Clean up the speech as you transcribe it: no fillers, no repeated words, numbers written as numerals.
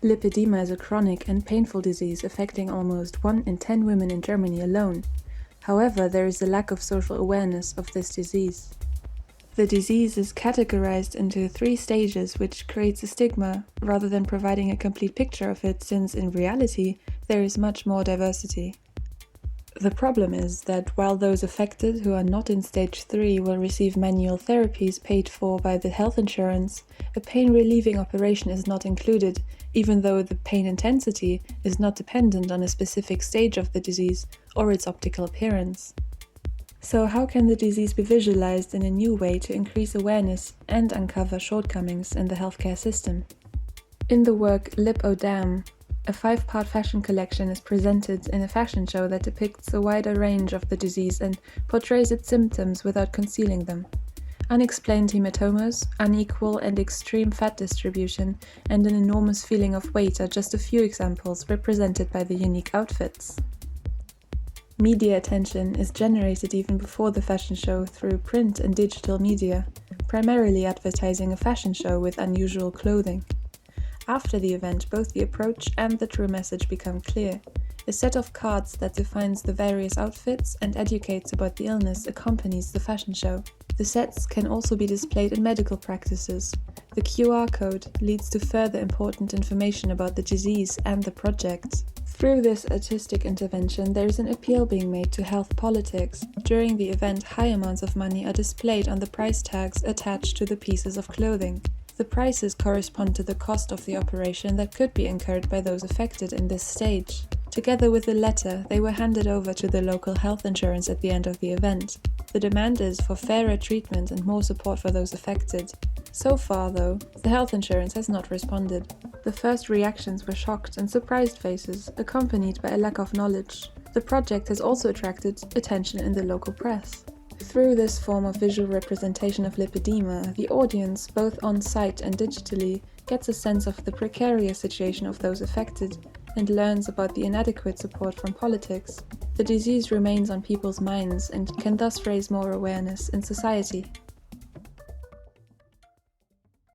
Lipedema is a chronic and painful disease affecting almost 1 in 10 women in Germany alone. However, there is a lack of social awareness of this disease. The disease is categorized into 3 stages, which creates a stigma rather than providing a complete picture of it, since in reality there is much more diversity. The problem is that while those affected who are not in stage 3 will receive manual therapies paid for by the health insurance, a pain-relieving operation is not included, even though the pain intensity is not dependent on a specific stage of the disease or its optical appearance. So how can the disease be visualized in a new way to increase awareness and uncover shortcomings in the healthcare system? In the work lipedema, a 5-part fashion collection is presented in a fashion show that depicts a wider range of the disease and portrays its symptoms without concealing them. Unexplained hematomas, unequal and extreme fat distribution, and an enormous feeling of weight are just a few examples represented by the unique outfits. Media attention is generated even before the fashion show through print and digital media, primarily advertising a fashion show with unusual clothing. After the event, both the approach and the true message become clear. A set of cards that defines the various outfits and educates about the illness accompanies the fashion show. The sets can also be displayed in medical practices. The QR code leads to further important information about the disease and the project. Through this artistic intervention, there is an appeal being made to health politics. During the event, high amounts of money are displayed on the price tags attached to the pieces of clothing. The prices correspond to the cost of the operation that could be incurred by those affected in this stage. Together with a letter, they were handed over to the local health insurance at the end of the event. The demand is for fairer treatment and more support for those affected. So far, though, the health insurance has not responded. The first reactions were shocked and surprised faces, accompanied by a lack of knowledge. The project has also attracted attention in the local press. Through this form of visual representation of lipedema, the audience, both on-site and digitally, gets a sense of the precarious situation of those affected and learns about the inadequate support from politics. The disease remains on people's minds and can thus raise more awareness in society.